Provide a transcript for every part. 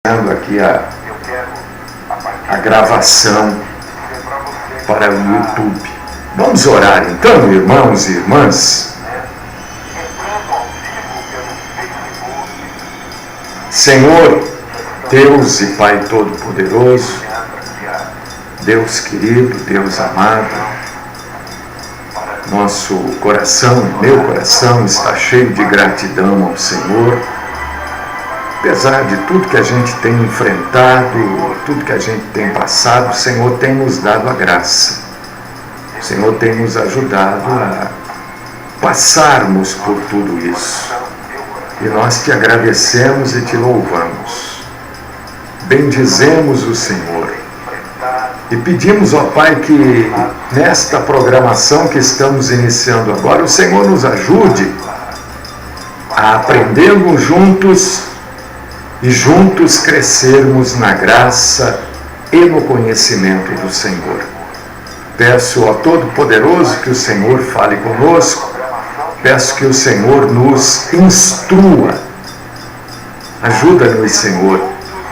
Aqui a gravação para o YouTube. Vamos orar então, irmãos e irmãs. Senhor, Deus e Pai Todo-Poderoso, Deus querido, Deus amado, nosso coração, meu coração está cheio de gratidão ao Senhor. Apesar de tudo que a gente tem enfrentado, tudo que a gente tem passado, o Senhor tem nos dado a graça. O Senhor tem nos ajudado a passarmos por tudo isso. E nós te agradecemos e te louvamos. Bendizemos o Senhor. E pedimos, ó Pai, que nesta programação que estamos iniciando agora, o Senhor nos ajude a aprendermos juntos e juntos crescermos na graça e no conhecimento do Senhor. Peço ao Todo-Poderoso que o Senhor fale conosco, peço que o Senhor nos instrua. Ajuda-nos, Senhor,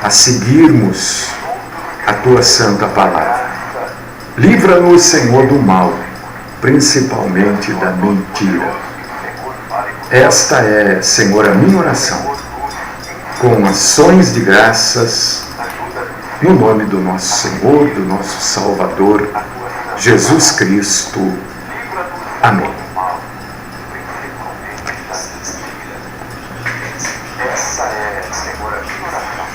a seguirmos a Tua Santa Palavra. Livra-nos, Senhor, do mal, principalmente da mentira. Esta é, Senhor, a minha oração, com ações de graças, no nome do nosso Senhor, do nosso Salvador, Jesus Cristo. Amém. Essa é, Senhor, a minha oração,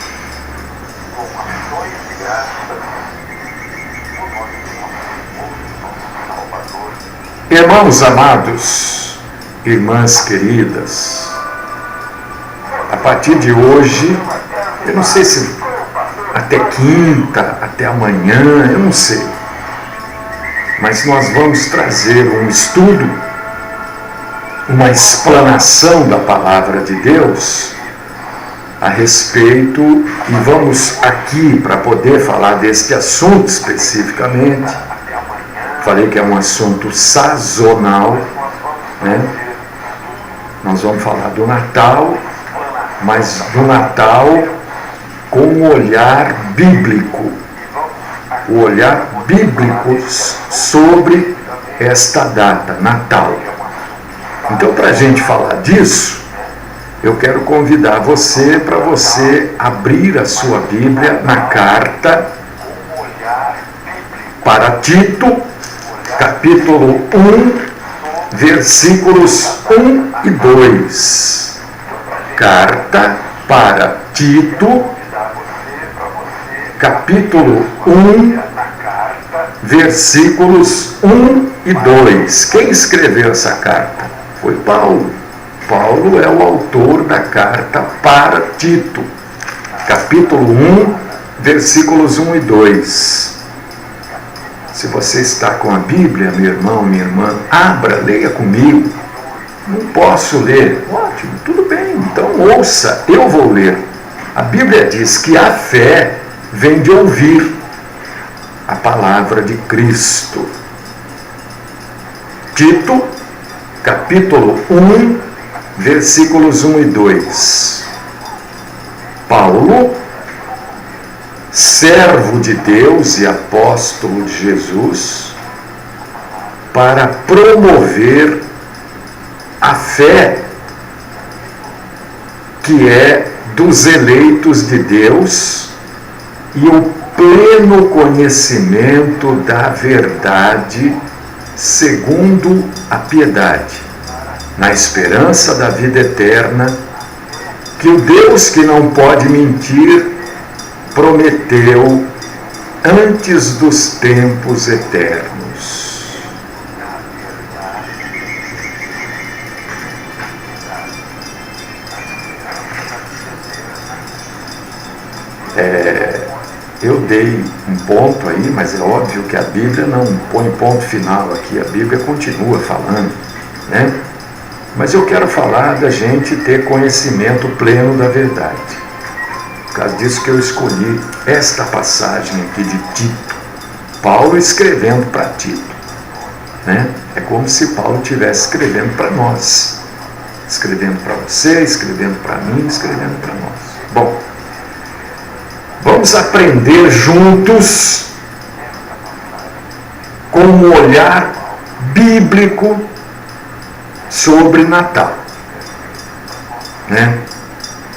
com ações de graças, no nome do nosso Salvador. Irmãos amados, irmãs queridas, a partir de hoje, eu não sei se até quinta, até amanhã, eu não sei. Mas nós vamos trazer um estudo, uma explanação da Palavra de Deus a respeito, e vamos aqui para poder falar deste assunto especificamente. Falei que é um assunto sazonal, né? Nós vamos falar do Natal, mas do Natal com um olhar bíblico, o olhar bíblico sobre esta data, Natal. Então, para a gente falar disso, eu quero convidar você para você abrir a sua Bíblia na carta para Tito, capítulo 1, versículos 1 e 2. Carta para Tito, capítulo 1, versículos 1 e 2. Quem escreveu essa carta? Foi Paulo. Paulo é o autor da carta para Tito, capítulo 1, versículos 1 e 2. Se você está com a Bíblia, meu irmão, minha irmã, abra, leia comigo. Não posso ler. Ótimo, tudo bem, então ouça, eu vou ler. A Bíblia diz que a fé vem de ouvir a palavra de Cristo. Tito, capítulo 1, versículos 1 e 2. Paulo, servo de Deus e apóstolo de Jesus, para promover a fé que é dos eleitos de Deus e o pleno conhecimento da verdade segundo a piedade, na esperança da vida eterna, que o Deus que não pode mentir prometeu antes dos tempos eternos. Eu dei um ponto aí, mas é óbvio que a Bíblia não põe ponto final aqui, a Bíblia continua falando, né? Mas eu quero falar da gente ter conhecimento pleno da verdade. Por causa disso que eu escolhi esta passagem aqui de Tito, Paulo escrevendo para Tito, né? É como se Paulo estivesse escrevendo para nós, escrevendo para você, escrevendo para mim, escrevendo para nós. Bom, vamos aprender juntos com um olhar bíblico sobre Natal. Né?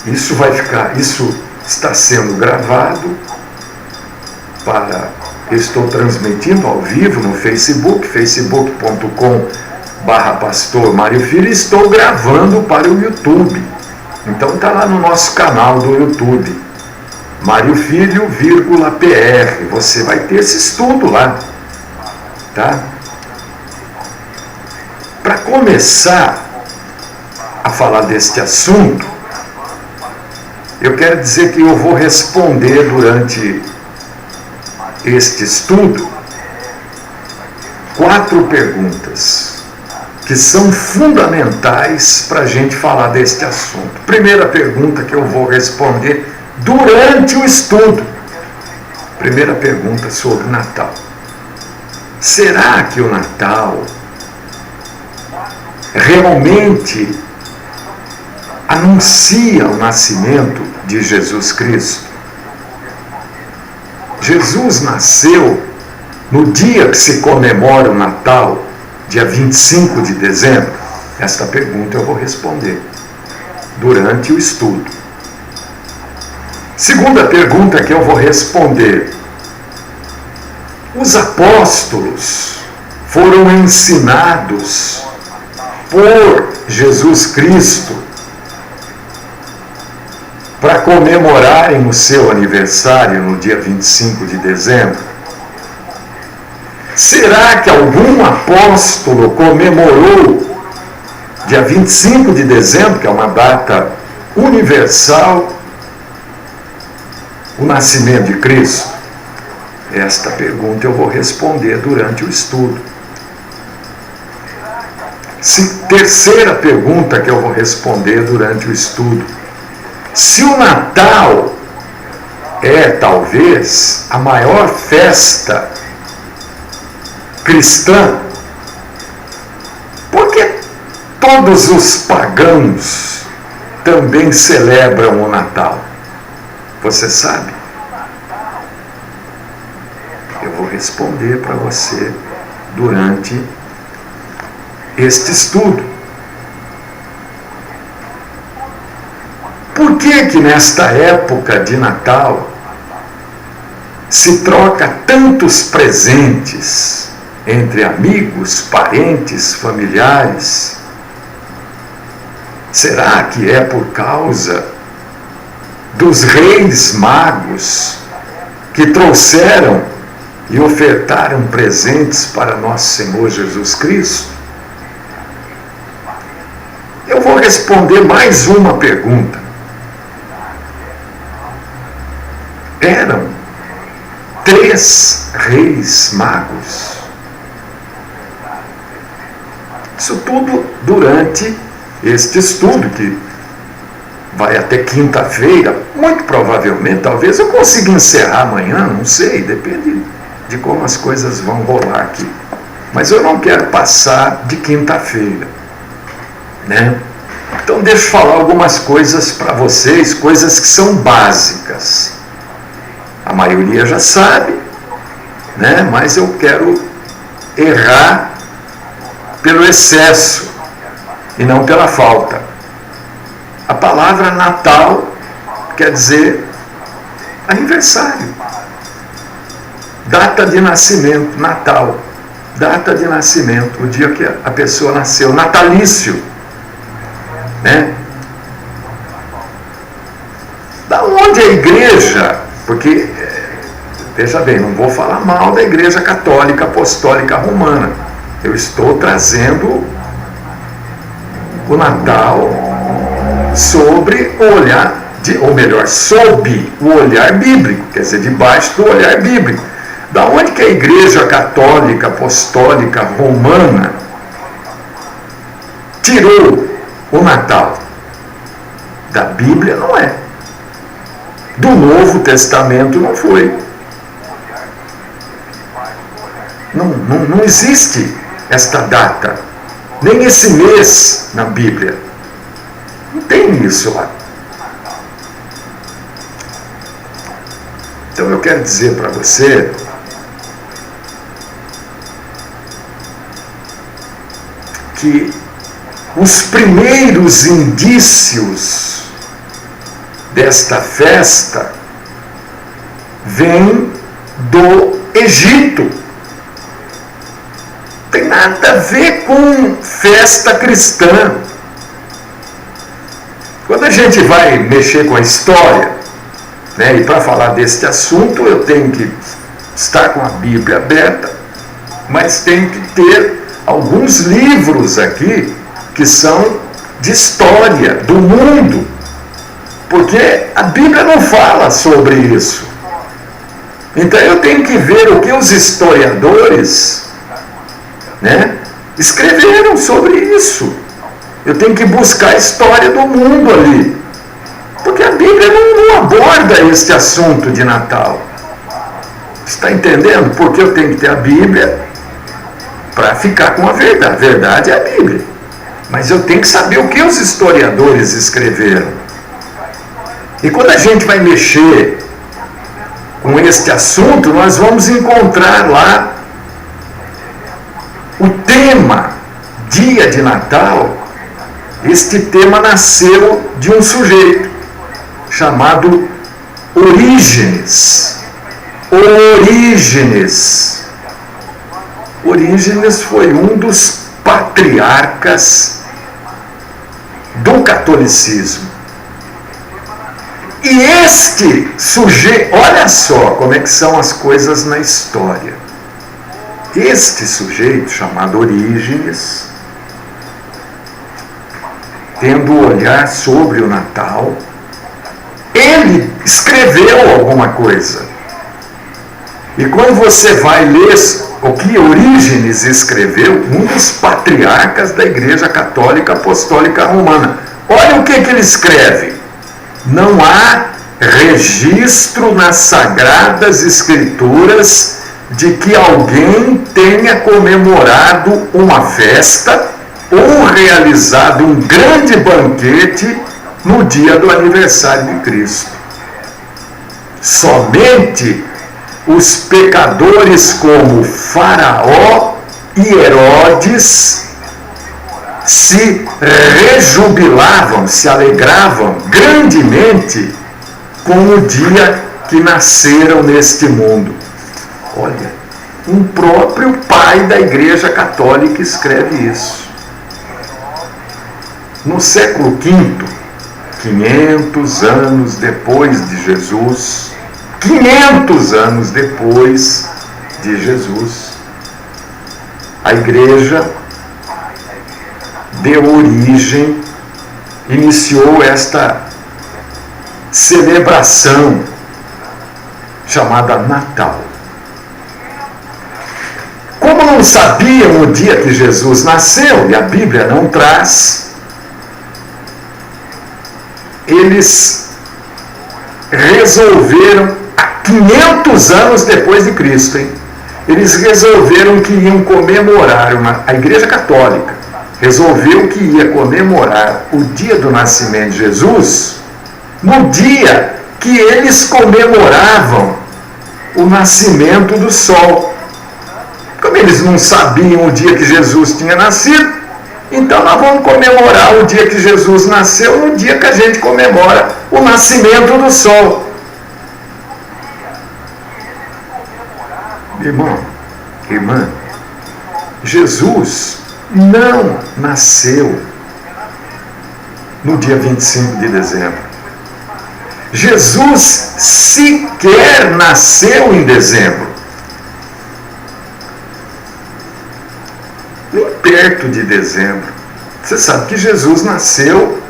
Isso está sendo gravado estou transmitindo ao vivo no Facebook, facebook.com/pastor Mário Filho, e estou gravando para o YouTube. Então está lá no nosso canal do YouTube, Mário Filho, PR. Você vai ter esse estudo lá, tá? Para começar a falar deste assunto, eu quero dizer que eu vou responder durante este estudo 4 perguntas que são fundamentais para a gente falar deste assunto. Primeira pergunta que eu vou responder durante o estudo. Primeira pergunta sobre o Natal. Será que o Natal realmente anuncia o nascimento de Jesus Cristo? Jesus nasceu no dia que se comemora o Natal, dia 25 de dezembro? Esta pergunta eu vou responder durante o estudo. Segunda pergunta que eu vou responder: os apóstolos foram ensinados por Jesus Cristo para comemorarem o seu aniversário no dia 25 de dezembro? Será que algum apóstolo comemorou dia 25 de dezembro, que é uma data universal, o nascimento de Cristo? Esta pergunta eu vou responder durante o estudo. Terceira pergunta que eu vou responder durante o estudo: se o Natal é talvez a maior festa cristã, por que todos os pagãos também celebram o Natal? Você sabe? Eu vou responder para você durante este estudo. Por que nesta época de Natal se troca tantos presentes entre amigos, parentes, familiares? Será que é por causa dos reis magos que trouxeram e ofertaram presentes para nosso Senhor Jesus Cristo? Eu vou responder mais uma pergunta. Eram 3 reis magos. Isso tudo durante este estudo, que vai até quinta-feira. Muito provavelmente, talvez eu consiga encerrar amanhã, não sei, depende de como as coisas vão rolar aqui. Mas eu não quero passar de quinta-feira, né? Então deixa eu falar algumas coisas para vocês, coisas que são básicas. A maioria já sabe, né? Mas eu quero errar pelo excesso e não pela falta. A palavra Natal quer dizer aniversário, data de nascimento, Natal, data de nascimento, o dia que a pessoa nasceu, natalício, né? Da onde a igreja, porque, veja bem, não vou falar mal da Igreja Católica Apostólica Romana, eu estou trazendo o Natal sobre o olhar, sob o olhar bíblico, quer dizer, debaixo do olhar bíblico. Da onde que a Igreja Católica Apostólica Romana tirou o Natal? Da Bíblia não é. Do Novo Testamento não foi. Não existe esta data, nem esse mês na Bíblia. Não tem isso lá. Então eu quero dizer para você que os primeiros indícios desta festa vêm do Egito. Tem nada a ver com festa cristã. Quando a gente vai mexer com a história, né, e para falar deste assunto eu tenho que estar com a Bíblia aberta, mas tenho que ter alguns livros aqui que são de história do mundo, porque a Bíblia não fala sobre isso. Então eu tenho que ver o que os historiadores, né, escreveram sobre isso. Eu tenho que buscar a história do mundo ali, porque a Bíblia não aborda este assunto de Natal. Está entendendo? Porque eu tenho que ter a Bíblia para ficar com a verdade. A verdade é a Bíblia. Mas eu tenho que saber o que os historiadores escreveram. E quando a gente vai mexer com este assunto, nós vamos encontrar lá o tema Dia de Natal. Este tema nasceu de um sujeito chamado Orígenes. Orígenes foi um dos patriarcas do catolicismo. E este sujeito, olha só como é que são as coisas na história. Este sujeito chamado Orígenes, tendo o olhar sobre o Natal, ele escreveu alguma coisa. E quando você vai ler o que Orígenes escreveu, um dos patriarcas da Igreja Católica Apostólica Romana, olha o que ele escreve. Não há registro nas Sagradas Escrituras de que alguém tenha comemorado uma festa ou realizado um grande banquete no dia do aniversário de Cristo. Somente os pecadores como Faraó e Herodes se rejubilavam, se alegravam grandemente com o dia que nasceram neste mundo. Olha, um próprio pai da Igreja Católica escreve isso. No século V, 500 anos depois de Jesus, 500 anos depois de Jesus, a Igreja deu origem, iniciou esta celebração chamada Natal. Como não sabiam o dia que Jesus nasceu, e a Bíblia não traz, eles resolveram, 500 anos depois de Cristo, eles resolveram que iam comemorar, a Igreja Católica resolveu que ia comemorar o dia do nascimento de Jesus no dia que eles comemoravam o nascimento do sol. Como eles não sabiam o dia que Jesus tinha nascido, então nós vamos comemorar o dia que Jesus nasceu no dia que a gente comemora o nascimento do sol. Irmão, irmã, Jesus não nasceu no dia 25 de dezembro. Jesus sequer nasceu em dezembro. Nem perto de dezembro. Você sabe que Jesus nasceu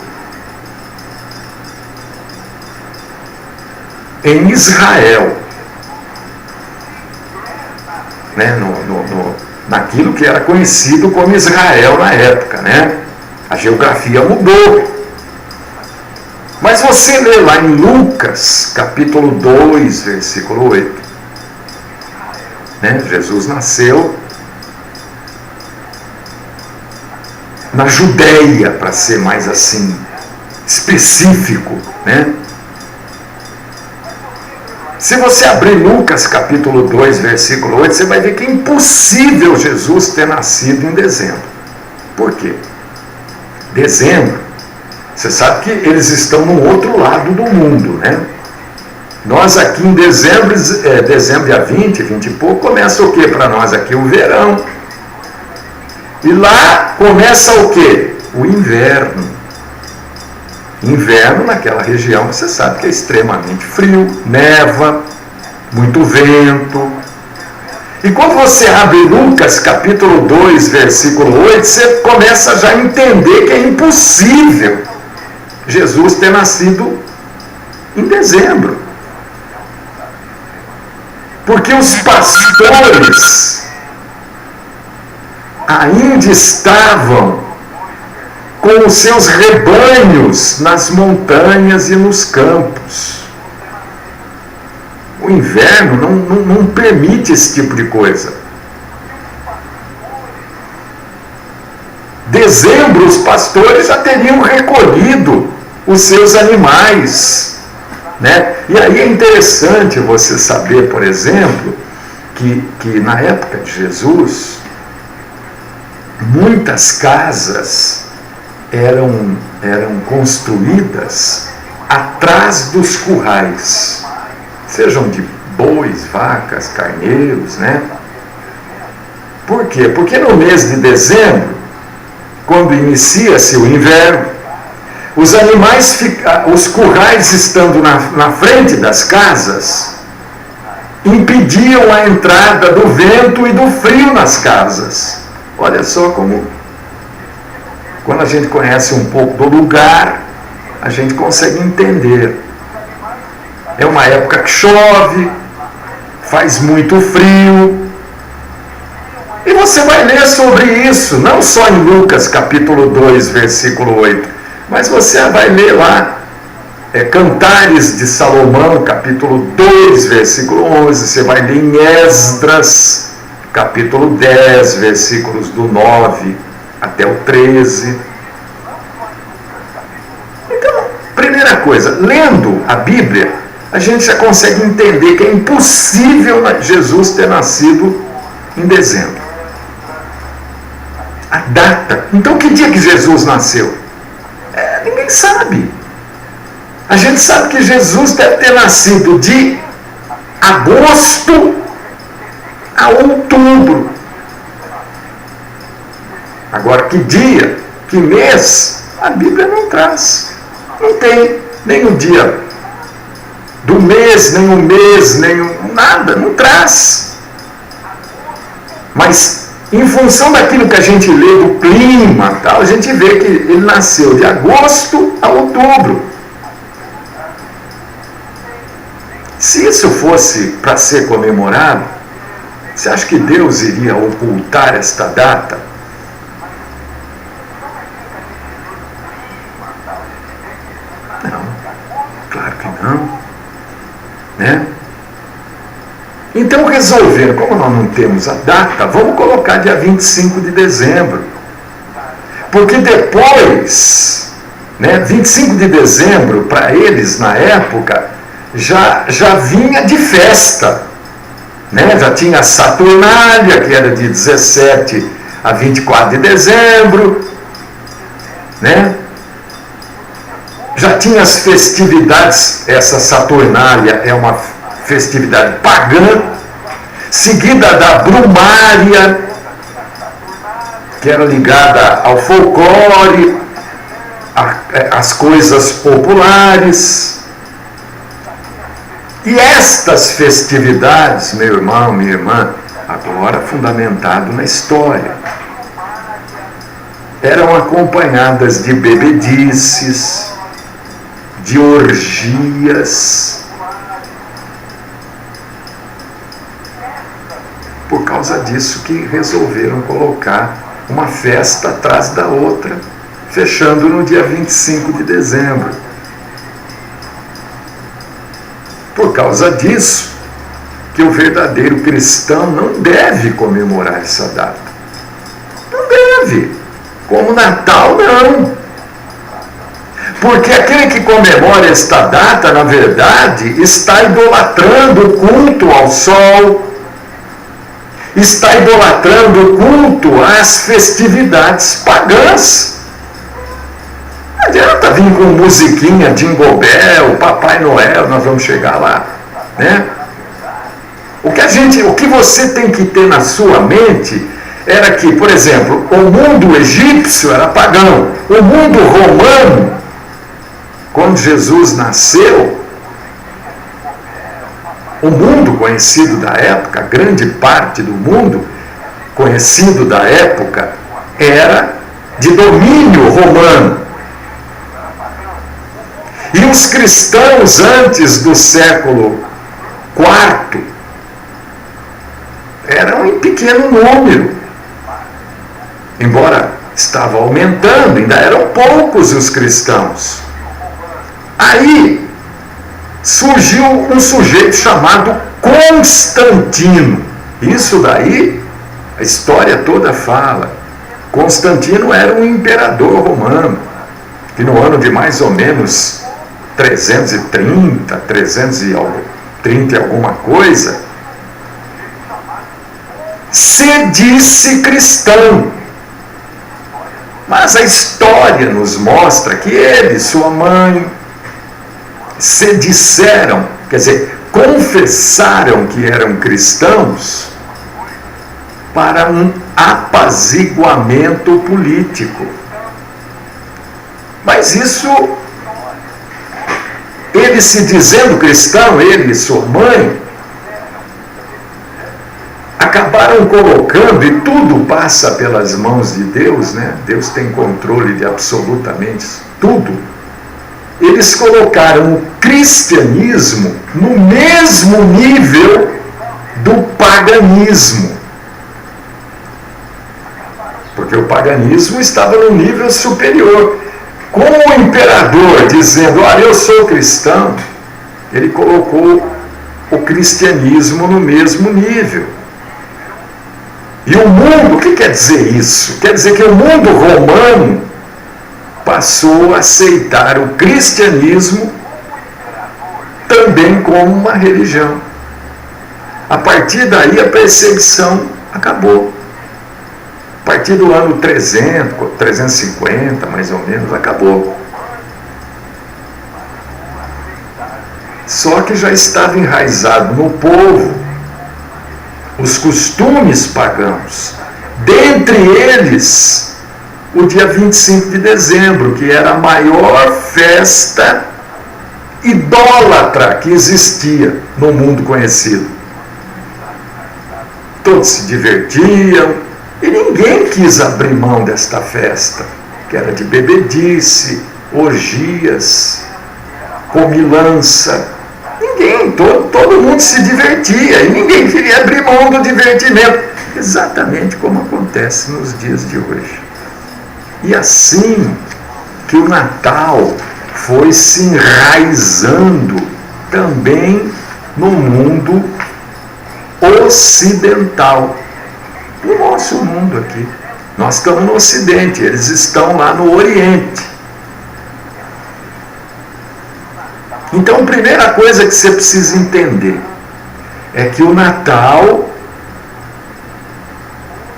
em Israel, né? Naquilo que era conhecido como Israel na época, né? A geografia mudou. Mas você lê lá em Lucas, capítulo 2, versículo 8, né? Jesus nasceu na Judéia, para ser mais assim, específico, né? Se você abrir Lucas capítulo 2, versículo 8, você vai ver que é impossível Jesus ter nascido em dezembro. Por quê? Dezembro, você sabe que eles estão no outro lado do mundo, né? Nós aqui em dezembro, dia 20 e pouco, começa o que para nós aqui? O verão. E lá começa o que? O inverno. Inverno naquela região, você sabe que é extremamente frio, neva, muito vento. E quando você abre Lucas capítulo 2, versículo 8, você começa já a entender que é impossível Jesus ter nascido em dezembro. Porque os pastores ainda estavam com os seus rebanhos nas montanhas e nos campos. O inverno não permite esse tipo de coisa. Dezembro, os pastores já teriam recolhido os seus animais, né? E aí é interessante você saber, por exemplo, que na época de Jesus, muitas casas eram construídas atrás dos currais, sejam de bois, vacas, carneiros, né? Por quê? Porque no mês de dezembro, quando inicia-se o inverno, os animais, os currais estando na frente das casas, impediam a entrada do vento e do frio nas casas. Olha só como, quando a gente conhece um pouco do lugar, a gente consegue entender. É uma época que chove, faz muito frio. E você vai ler sobre isso, não só em Lucas capítulo 2, versículo 8, mas você vai ler lá, Cantares de Salomão, capítulo 2, versículo 11, você vai ler em Esdras, capítulo 10, versículos do 9 até o 13. Então, primeira coisa, lendo a Bíblia, a gente já consegue entender que é impossível Jesus ter nascido em dezembro. A data. Então, que dia que Jesus nasceu? Ninguém sabe. A gente sabe que Jesus deve ter nascido de agosto a outubro. Agora, que dia, que mês, a Bíblia não traz. Não tem nenhum dia do mês, nada, não traz. Mas, em função daquilo que a gente lê do clima, tal, a gente vê que ele nasceu de agosto a outubro. Se isso fosse para ser comemorado, você acha que Deus iria ocultar esta data? Não, claro que não, né? Então resolveram, como nós não temos a data, vamos colocar dia 25 de dezembro. Porque depois, 25 de dezembro, para eles na época, já vinha de festa. Já tinha a Saturnália, que era de 17 a 24 de dezembro. Já tinha as festividades, essa Saturnália é uma festividade pagã, seguida da Brumária, que era ligada ao folclore, às coisas populares. E estas festividades, meu irmão, minha irmã, agora fundamentado na história, eram acompanhadas de bebedices, de orgias. Por causa disso que resolveram colocar uma festa atrás da outra, fechando no dia 25 de dezembro. Por causa disso, que o verdadeiro cristão não deve comemorar essa data. Não deve. Como Natal, não. Porque aquele que comemora esta data, na verdade, está idolatrando o culto ao sol, está idolatrando o culto às festividades pagãs. Não adianta vir com musiquinha, Jingle Bell, Papai Noel, nós vamos chegar lá, né? O que você tem que ter na sua mente era que, por exemplo, o mundo egípcio era pagão, o mundo romano, quando Jesus nasceu, o mundo conhecido da época, grande parte do mundo conhecido da época, era de domínio romano. E os cristãos antes do século IV eram em pequeno número. Embora estava aumentando, ainda eram poucos os cristãos. Aí surgiu um sujeito chamado Constantino. Isso daí, a história toda fala. Constantino era um imperador romano, que no ano de mais ou menos 330 e alguma coisa, se disse cristão. Mas a história nos mostra que ele e sua mãe se disseram, quer dizer, confessaram que eram cristãos para um apaziguamento político. Mas isso, ele se dizendo cristão, ele e sua mãe, acabaram colocando, e tudo passa pelas mãos de Deus, né? Deus tem controle de absolutamente tudo. Eles colocaram o cristianismo no mesmo nível do paganismo. Porque o paganismo estava num nível superior. Com o imperador dizendo, olha, eu sou cristão, ele colocou o cristianismo no mesmo nível. E o mundo, o que quer dizer isso? Quer dizer que o mundo romano passou a aceitar o cristianismo também como uma religião. A partir daí a perseguição acabou. A partir do ano 350, mais ou menos, acabou. Só que já estava enraizado no povo os costumes pagãos. Dentre eles, o dia 25 de dezembro, que era a maior festa idólatra que existia no mundo conhecido. Todos se divertiam e ninguém quis abrir mão desta festa, que era de bebedice, orgias, comilança. Ninguém, todo mundo se divertia e ninguém queria abrir mão do divertimento, exatamente como acontece nos dias de hoje. E assim que o Natal foi se enraizando também no mundo ocidental, no nosso mundo aqui. Nós estamos no Ocidente, eles estão lá no Oriente. Então, a primeira coisa que você precisa entender é que o Natal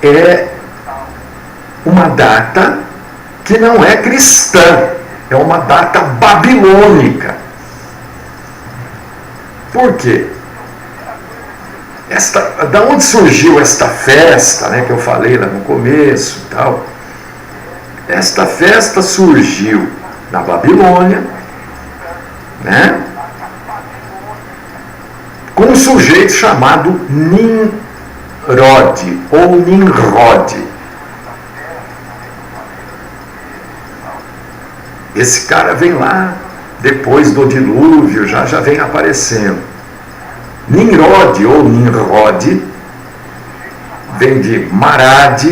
é uma data que não é cristã, é uma data babilônica. Por quê? Da onde surgiu esta festa, né, que eu falei lá no começo e tal? Esta festa surgiu na Babilônia, né, com um sujeito chamado Nimrod, ou Nimrod. Esse cara vem lá, depois do dilúvio, já vem aparecendo. Nimrod, ou Nimrod, vem de Marad,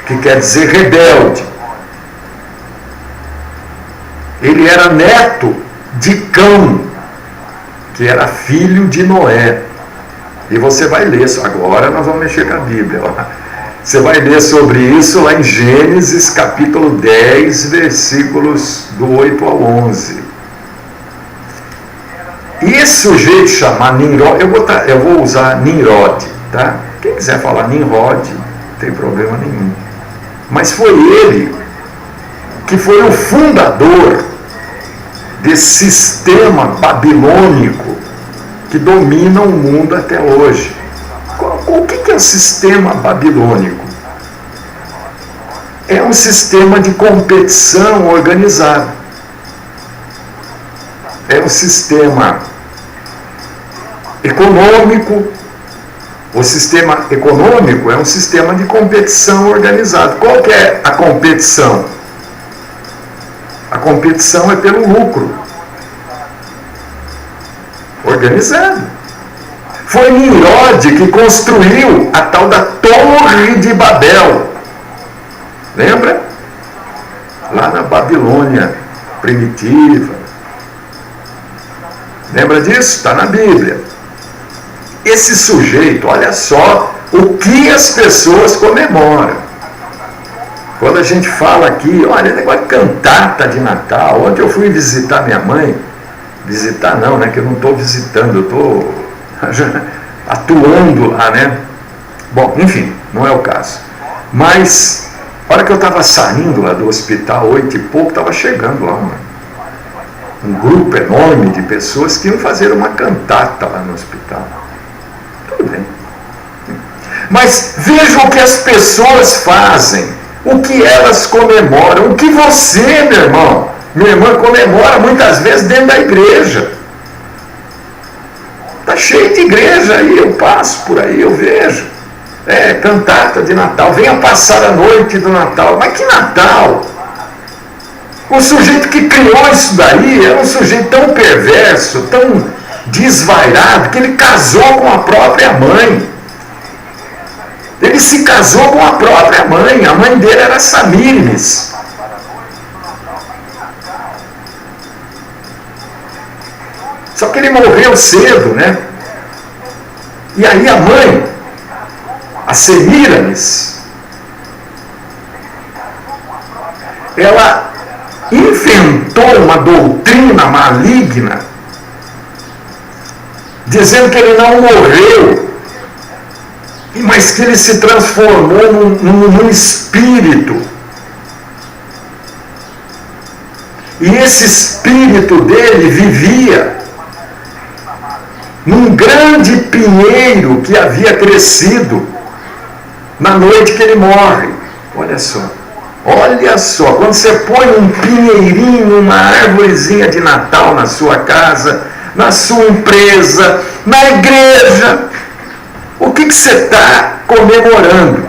que quer dizer rebelde. Ele era neto de Cão, que era filho de Noé. E você vai ler isso agora, nós vamos mexer com a Bíblia. Você vai ler sobre isso lá em Gênesis capítulo 10, versículos do 8 ao 11. E esse sujeito chamado Nimrod, eu vou usar Nimrod, tá? Quem quiser falar Nimrod, não tem problema nenhum. Mas foi ele que foi o fundador desse sistema babilônico que domina o mundo até hoje. O que é o sistema babilônico? É um sistema de competição organizado. É um sistema econômico. O sistema econômico é um sistema de competição organizado. Qual que é a competição? A competição é pelo lucro. Organizado. Foi Nimrod que construiu a tal da Torre de Babel. Lembra? Lá na Babilônia primitiva. Lembra disso? Está na Bíblia. Esse sujeito, olha só o que as pessoas comemoram. Quando a gente fala aqui, olha, negócio de cantata de Natal. Ontem eu fui visitar minha mãe. Visitar não, né? Que eu não estou visitando, eu estou atuando lá, né? Bom, enfim, não é o caso. Mas, a hora que eu estava saindo lá do hospital, 8 e pouco, estava chegando lá um grupo enorme de pessoas que iam fazer uma cantata lá no hospital. Tudo bem. Mas veja o que as pessoas fazem, o que elas comemoram, o que você, meu irmão, minha irmã, comemora muitas vezes dentro da igreja. Está cheio de igreja aí, eu passo por aí, eu vejo. Cantata de Natal, venha passar a noite do Natal. Mas que Natal? O sujeito que criou isso daí é um sujeito tão perverso, tão desvairado, que ele casou com a própria mãe. Ele se casou com a própria mãe. A mãe dele era Samírimes. Só que ele morreu cedo, né? E aí a mãe, a Semíramis, ela inventou uma doutrina maligna, dizendo que ele não morreu, mas que ele se transformou num espírito. E esse espírito dele vivia num grande pinheiro que havia crescido na noite que ele morre. Olha só, quando você põe um pinheirinho, uma árvorezinha de Natal na sua casa, na sua empresa, na igreja, o que você está comemorando?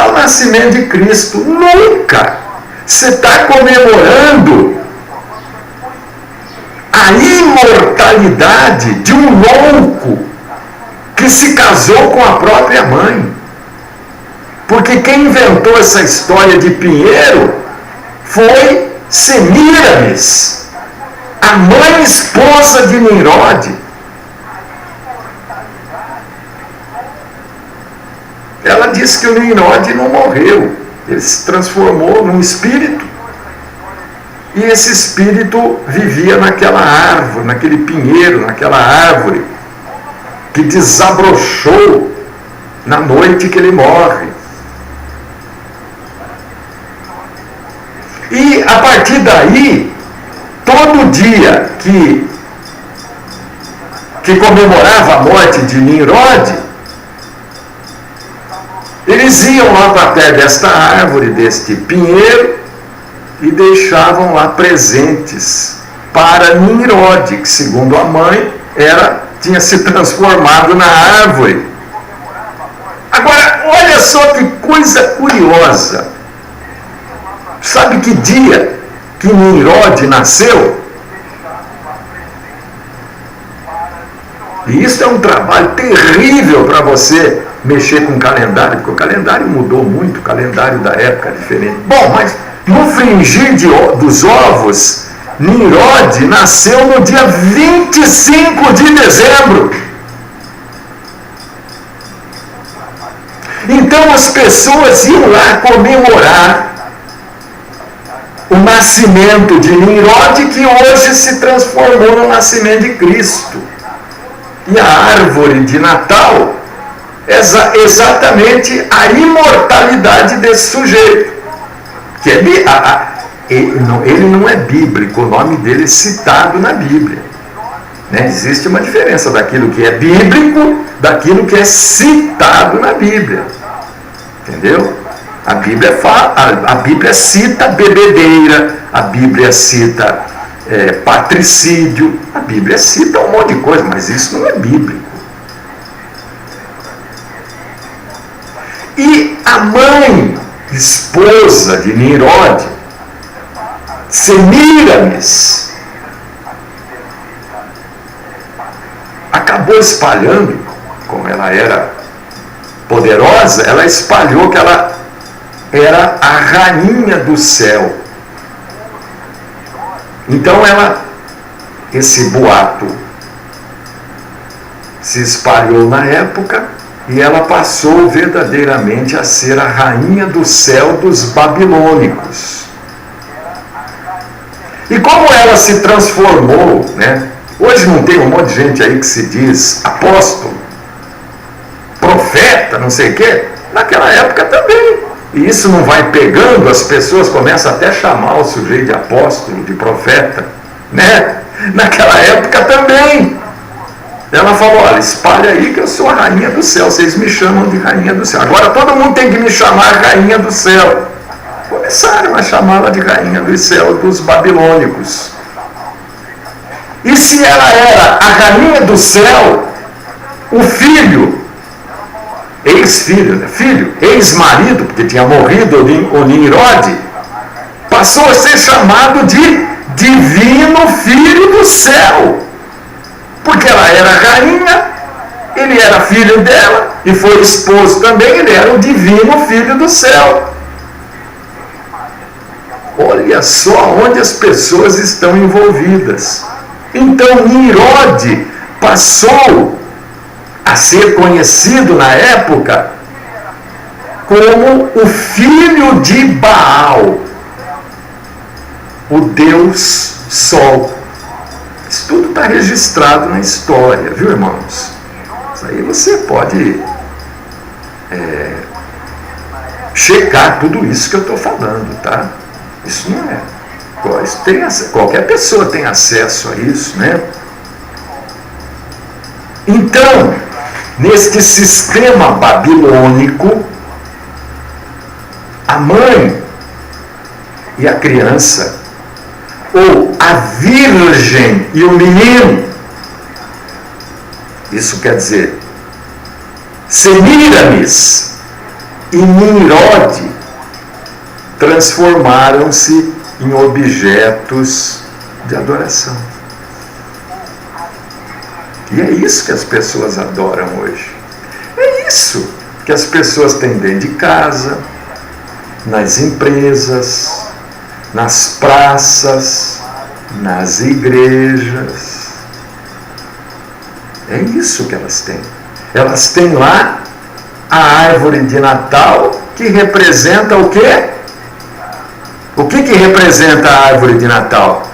O nascimento de Cristo. Nunca! Você está comemorando a imortalidade de um louco que se casou com a própria mãe. Porque quem inventou essa história de pinheiro foi Semíramis, a mãe esposa de Nimrod. Ela disse que o Nimrod não morreu, ele se transformou num espírito. E esse espírito vivia naquela árvore, naquele pinheiro, naquela árvore, que desabrochou na noite que ele morre. E a partir daí, todo dia que comemorava a morte de Nimrod, eles iam lá para perto desta árvore, deste pinheiro, e deixavam lá presentes para Nimrod, que segundo a mãe tinha se transformado na árvore. Agora, olha só que coisa curiosa. Sabe que dia que Nimrod nasceu? E isso é um trabalho terrível para você mexer com o calendário, porque o calendário mudou muito, o calendário da época é diferente. Bom, mas no fringir dos ovos, Nimrod nasceu no dia 25 de dezembro. Então Então as pessoas iam lá comemorar o nascimento de Nimrod, que hoje se transformou no nascimento de Cristo. E a árvore de Natal é exatamente a imortalidade desse sujeito. Que ele não é bíblico, o nome dele é citado na Bíblia. Né? Existe uma diferença daquilo que é bíblico, daquilo que é citado na Bíblia. Entendeu? A Bíblia cita bebedeira, a Bíblia cita patricídio, a Bíblia cita um monte de coisa, mas isso não é bíblico. E a mãe, esposa de Nimrod, Semíramis, acabou espalhando, como ela era poderosa, ela espalhou que ela era a rainha do céu. Então esse boato se espalhou na época e ela passou verdadeiramente a ser a rainha do céu dos babilônicos. E como ela se transformou, né? Hoje não tem um monte de gente aí que se diz apóstolo, profeta, não sei o quê. Naquela época também. E isso não vai pegando, as pessoas começam até a chamar o sujeito de apóstolo, de profeta, né? Naquela época também. Ela falou, olha, espalha aí que eu sou a rainha do céu, vocês me chamam de rainha do céu. Agora todo mundo tem que me chamar rainha do céu. Começaram a chamá-la de rainha do céu dos babilônicos. E se ela era a rainha do céu, o filho, ex-filho, né? Filho, ex-marido, porque tinha morrido o Nimrod, passou a ser chamado de divino filho do céu. Porque ela era rainha, ele era filho dela, e foi esposo também, ele era o divino filho do céu. Olha só onde as pessoas estão envolvidas. Então Nimrod passou a ser conhecido na época como o filho de Baal, o deus Sol. Isso tudo está registrado na história, viu, irmãos? Isso aí você pode checar tudo isso que eu estou falando, tá? Isso não é. Qualquer pessoa tem acesso a isso, né? Então, neste sistema babilônico, a mãe e a criança, ou a virgem e o menino, isso quer dizer, Semíramis e Nimrod transformaram-se em objetos de adoração. E é isso que as pessoas adoram hoje. É isso que as pessoas têm dentro de casa, nas empresas, nas praças, nas igrejas. É isso que elas têm. Elas têm lá a árvore de Natal, que representa o quê? O que representa a árvore de Natal?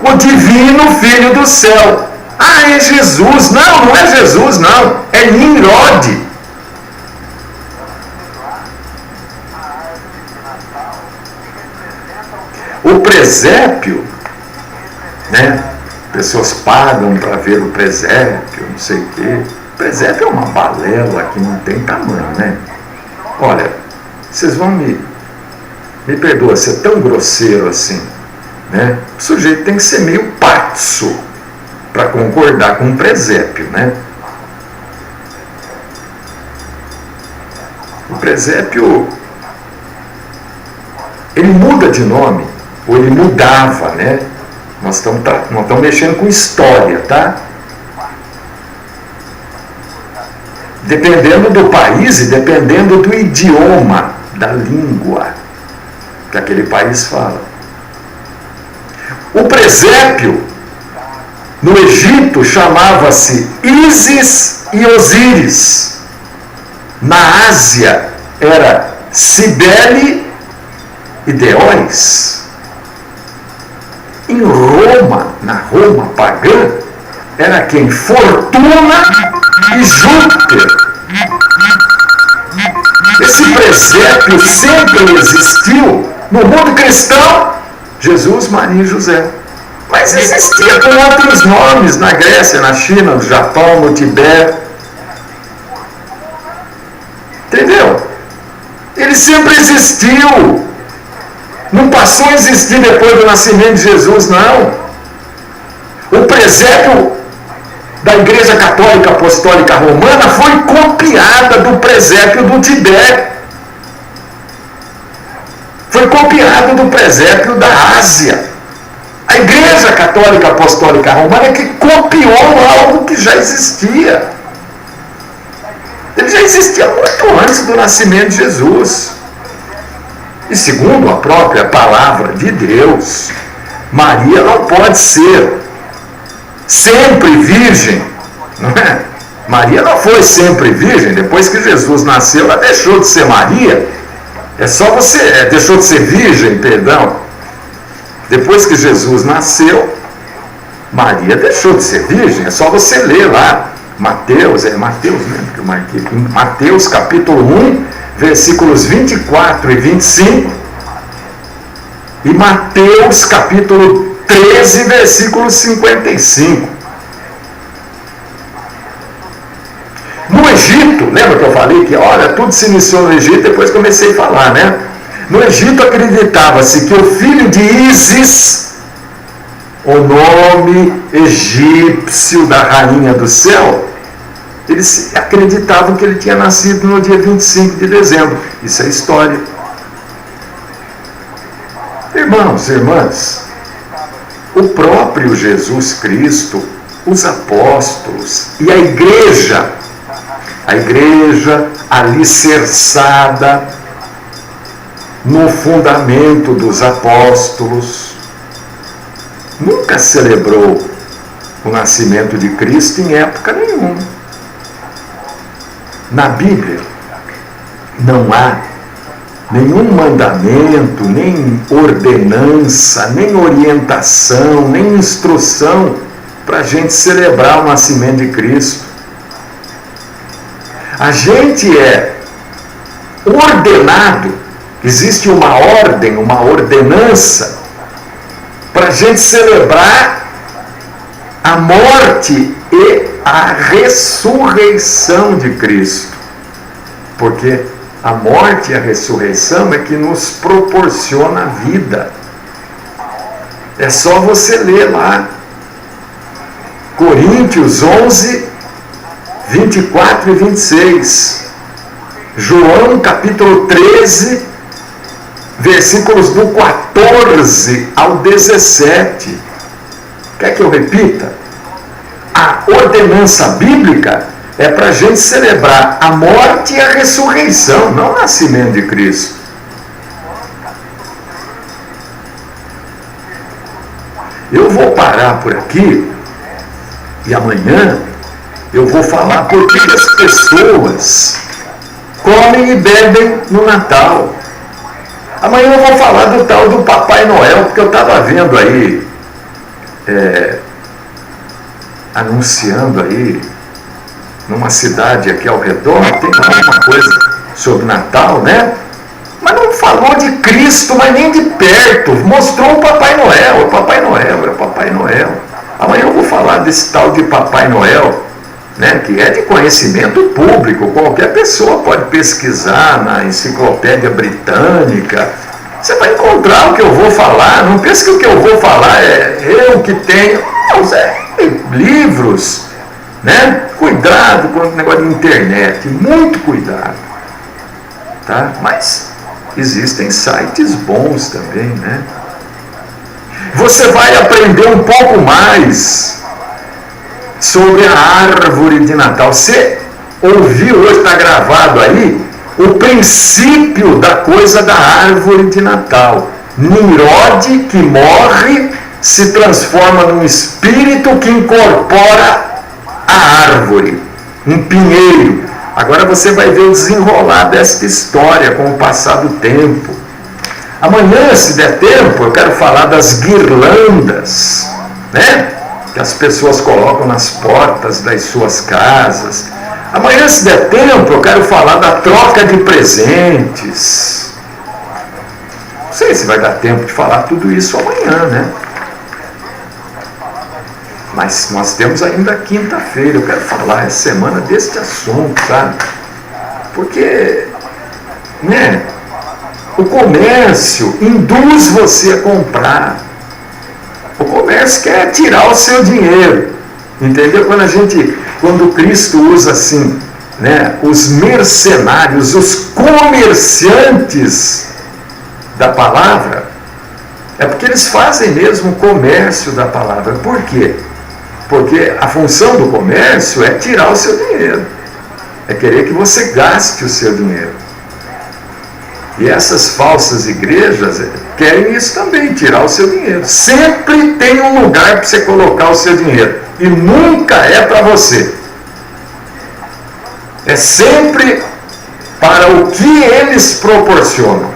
O divino Filho do céu. Ah, é Jesus. Não, não é Jesus, não. É Nimrod. O presépio, né? Pessoas pagam para ver o presépio, não sei o quê. O presépio é uma balela que não tem tamanho, né? Olha, vocês vão me perdoa ser tão grosseiro assim, né? O sujeito tem que ser meio patso para concordar com um presépio, né? O presépio, ele muda de nome, ou ele mudava, né? Nós estamos mexendo com história, tá? Dependendo do país e dependendo do idioma, da língua que aquele país fala. O presépio no Egito chamava-se Ísis e Osíris. Na Ásia era Cibele e Deóis. Em Roma, na Roma pagã, era quem? Fortuna e Júpiter. Esse presépio sempre existiu. No mundo cristão, Jesus, Maria e José. Mas existia com outros nomes na Grécia, na China, no Japão, no Tibete. Entendeu? Ele sempre existiu. Não passou a existir depois do nascimento de Jesus, não. O presépio da Igreja Católica Apostólica Romana foi copiada do presépio do Tibete. Foi copiado do presépio da Ásia. A Igreja Católica Apostólica Romana é que copiou algo que já existia. Ele já existia muito antes do nascimento de Jesus. E segundo a própria palavra de Deus, Maria não pode ser sempre virgem, não é? Maria não foi sempre virgem. Depois que Jesus nasceu, ela deixou de ser Maria. Deixou de ser virgem, perdão. Depois que Jesus nasceu, Maria deixou de ser virgem. É só você ler lá, Mateus mesmo que eu marquei aqui, Mateus capítulo 1, versículos 24 e 25, e Mateus capítulo 13, versículo 55. No Egito, lembra que eu falei que, olha, tudo se iniciou no Egito, depois comecei a falar, né? No Egito acreditava-se que o filho de Ísis, o nome egípcio da rainha do céu, eles acreditavam que ele tinha nascido no dia 25 de dezembro. Isso é história. Irmãos e irmãs, o próprio Jesus Cristo, os apóstolos e a igreja alicerçada no fundamento dos apóstolos, nunca celebrou o nascimento de Cristo em época nenhuma. Na Bíblia não há nenhum mandamento, nem ordenança, nem orientação, nem instrução para a gente celebrar o nascimento de Cristo. A gente é ordenado, existe uma ordem, uma ordenança para a gente celebrar a morte e a ressurreição de Cristo. Porque a morte e a ressurreição é que nos proporciona a vida. É só você ler lá, Coríntios 11, 24 e 26. João capítulo 13, versículos do 14 ao 17. Quer que eu repita? A ordenança bíblica é para a gente celebrar a morte e a ressurreição, não o nascimento de Cristo. Eu vou parar por aqui e amanhã eu vou falar por que as pessoas comem e bebem no Natal. Amanhã eu vou falar do tal do Papai Noel, porque eu estava vendo aí, anunciando aí, numa cidade aqui ao redor, tem alguma coisa sobre Natal, né? Mas não falou de Cristo, mas nem de perto. Mostrou o Papai Noel, é o Papai Noel. Amanhã eu vou falar desse tal de Papai Noel, né? Que é de conhecimento público. Qualquer pessoa pode pesquisar na Enciclopédia Britânica. Você vai encontrar o que eu vou falar. Não pense que o que eu vou falar é eu que tenho. Não, livros, né? Cuidado com o negócio de internet, muito cuidado, tá? Mas existem sites bons também, né? Você vai aprender um pouco mais sobre a árvore de Natal. Você ouviu, hoje está gravado aí, o princípio da coisa da árvore de Natal. Nimrod, que morre, se transforma num espírito que incorpora a árvore, um pinheiro. Agora você vai ver o desenrolar desta história com o passar do tempo. Amanhã, se der tempo, eu quero falar das guirlandas, né? Que as pessoas colocam nas portas das suas casas. Amanhã, se der tempo, eu quero falar da troca de presentes. Não sei se vai dar tempo de falar tudo isso amanhã, né? Mas nós temos ainda quinta-feira. Eu quero falar essa semana deste assunto, sabe? Porque, né? O comércio induz você a comprar. O comércio quer tirar o seu dinheiro. Entendeu? Quando Cristo usa assim, né? Os mercenários, os comerciantes da palavra, é porque eles fazem mesmo o comércio da palavra. Por quê? Porque a função do comércio é tirar o seu dinheiro. É querer que você gaste o seu dinheiro. E essas falsas igrejas querem isso também, tirar o seu dinheiro. Sempre tem um lugar para você colocar o seu dinheiro. E nunca é para você. É sempre para o que eles proporcionam.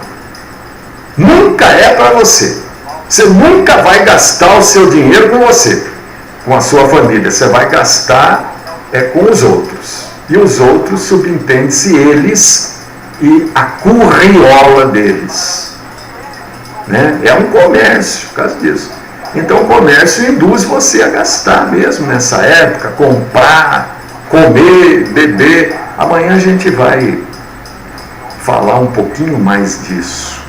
Nunca é para você. Você nunca vai gastar o seu dinheiro com você, com a sua família. Você vai gastar com os outros. E os outros subentende-se eles e a curriola deles. Né? É um comércio por causa disso. Então o comércio induz você a gastar mesmo nessa época, comprar, comer, beber. Amanhã a gente vai falar um pouquinho mais disso.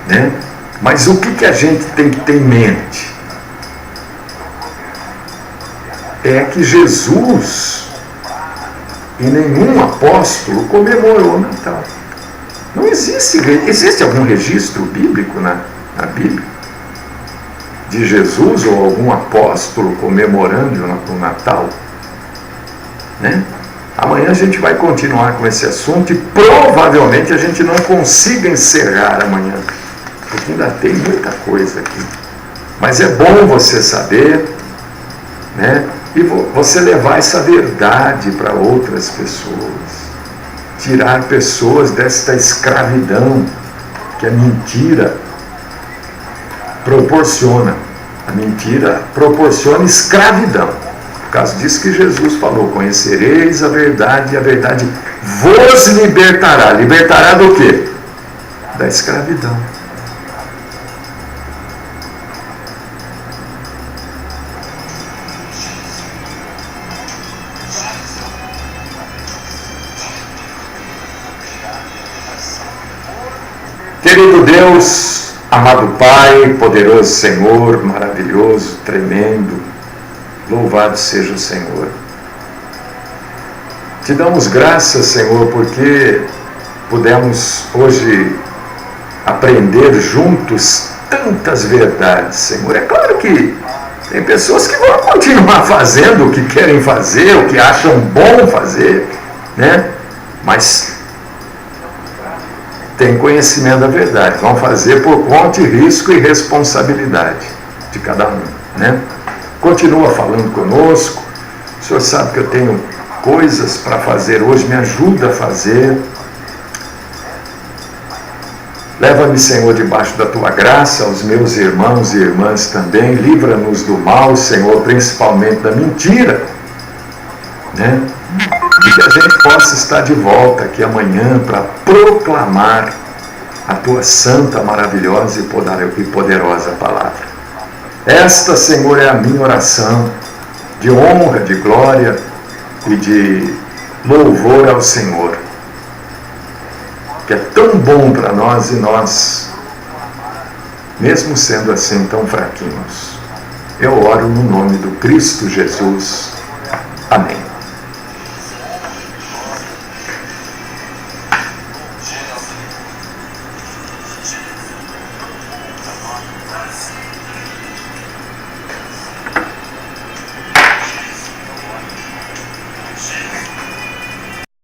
Né? Mas o que a gente tem que ter em mente? É que Jesus e nenhum apóstolo comemorou o Natal. Não existe algum registro bíblico na Bíblia de Jesus ou algum apóstolo comemorando o Natal? Né? Amanhã a gente vai continuar com esse assunto e provavelmente a gente não consiga encerrar amanhã, porque ainda tem muita coisa aqui. Mas é bom você saber, né? E você levar essa verdade para outras pessoas. Tirar pessoas desta escravidão que a mentira proporciona. A mentira proporciona escravidão. Por causa disso que Jesus falou: conhecereis a verdade e a verdade vos libertará. Libertará do quê? Da escravidão. Querido Deus, amado Pai, poderoso Senhor, maravilhoso, tremendo, louvado seja o Senhor. Te damos graças, Senhor, porque pudemos hoje aprender juntos tantas verdades, Senhor. É claro que tem pessoas que vão continuar fazendo o que querem fazer, o que acham bom fazer, né? Mas tem conhecimento da verdade, vão fazer por conta e risco e responsabilidade de cada um, né? Continua falando conosco. O Senhor sabe que eu tenho coisas para fazer hoje, me ajuda a fazer. Leva-me, Senhor, debaixo da Tua graça, aos meus irmãos e irmãs também. Livra-nos do mal, Senhor, principalmente da mentira, né? E que a gente possa estar de volta aqui amanhã para proclamar a Tua santa, maravilhosa e poderosa palavra. Esta, Senhor, é a minha oração de honra, de glória e de louvor ao Senhor, que é tão bom para nós e nós, mesmo sendo assim tão fraquinhos. Eu oro no nome do Cristo Jesus. Amém.